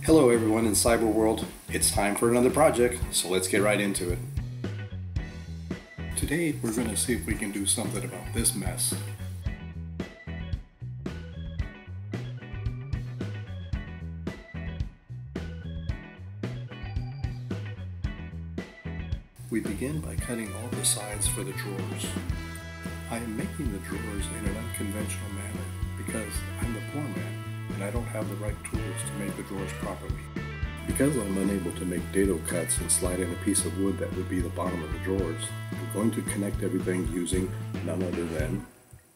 Hello everyone in cyber world. It's time for another project, so let's get right into it. Today we're going to see if we can do something about this mess. We begin by cutting all the sides for the drawers. I am making the drawers in an unconventional manner because I'm the poor man and I don't have the right tools to make the drawers properly. Because I'm unable to make dado cuts and slide in a piece of wood that would be the bottom of the drawers, I'm going to connect everything using none other than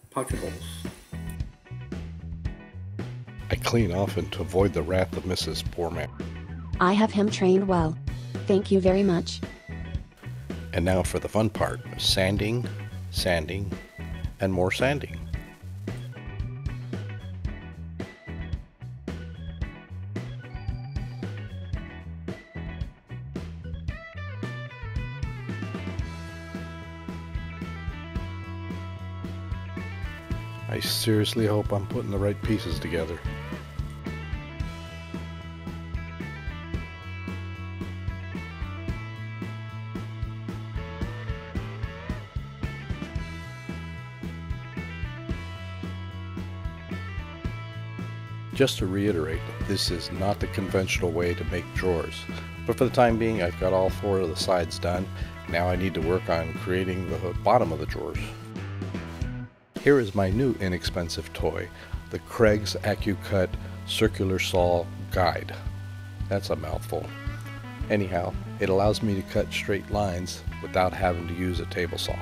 pocket holes. I clean often to avoid the wrath of Mrs. Poorman. I have him trained well. Thank you very much. And now for the fun part, sanding, sanding, and more sanding. I seriously hope I'm putting the right pieces together. Just to reiterate, this is not the conventional way to make drawers, but for the time being I've got all four of the sides done. Now I need to work on creating the bottom of the drawers. Here is my new inexpensive toy, the Craig's AccuCut Circular Saw Guide. That's a mouthful. Anyhow, it allows me to cut straight lines without having to use a table saw.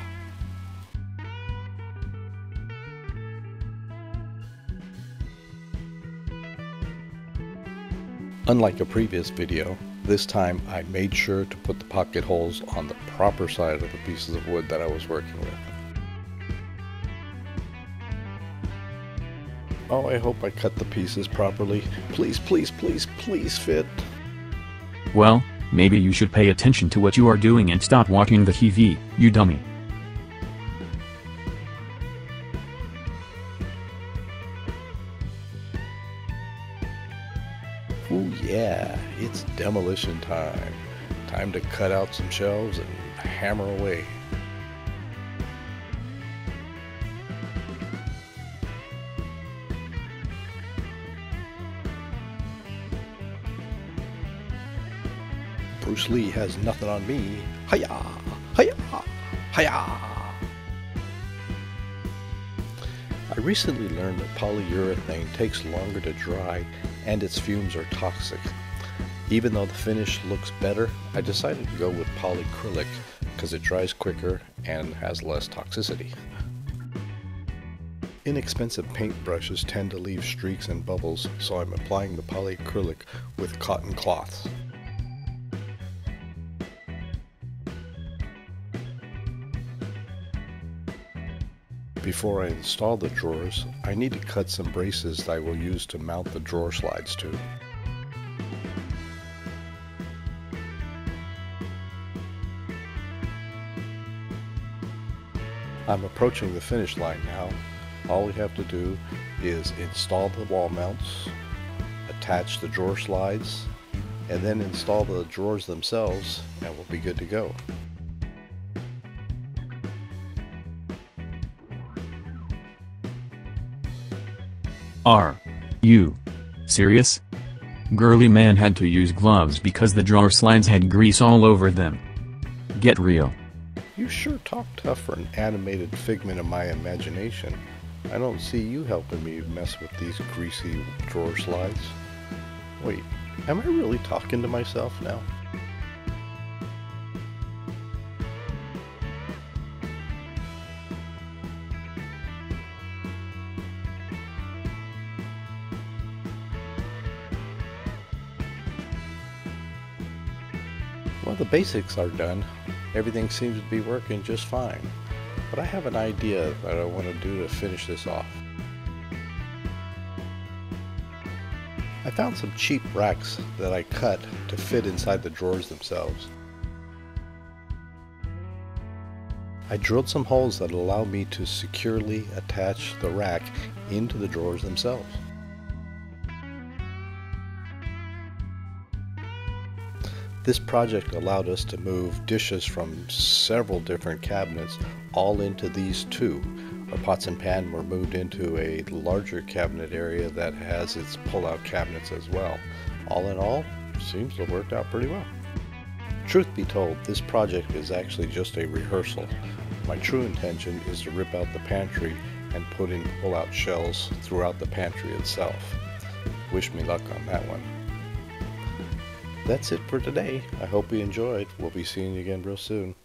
Unlike a previous video, this time I made sure to put the pocket holes on the proper side of the pieces of wood that I was working with. Oh, I hope I cut the pieces properly. Please, please, please, please fit. Well, maybe you should pay attention to what you are doing and stop watching the TV, you dummy. Ooh yeah, it's demolition time. Time to cut out some shelves and hammer away. Bruce Lee has nothing on me. Hiya! Hiya! Hiya! I recently learned that polyurethane takes longer to dry and its fumes are toxic. Even though the finish looks better, I decided to go with polyacrylic because it dries quicker and has less toxicity. Inexpensive paint brushes tend to leave streaks and bubbles, so I'm applying the polyacrylic with cotton cloths. Before I install the drawers, I need to cut some braces that I will use to mount the drawer slides to. I'm approaching the finish line now. All we have to do is install the wall mounts, attach the drawer slides, and then install the drawers themselves, and we'll be good to go. Are you serious? Girly man had to use gloves because the drawer slides had grease all over them. Get real. You sure talk tough for an animated figment of my imagination. I don't see you helping me mess with these greasy drawer slides. Wait, am I really talking to myself now? Well, the basics are done. Everything seems to be working just fine. But I have an idea that I want to do to finish this off. I found some cheap racks that I cut to fit inside the drawers themselves. I drilled some holes that allow me to securely attach the rack into the drawers themselves. This project allowed us to move dishes from several different cabinets all into these two. Our pots and pan were moved into a larger cabinet area that has its pull-out cabinets as well. All in all, seems to have worked out pretty well. Truth be told, this project is actually just a rehearsal. My true intention is to rip out the pantry and put in pull-out shelves throughout the pantry itself. Wish me luck on that one. That's it for today. I hope you enjoyed. We'll be seeing you again real soon.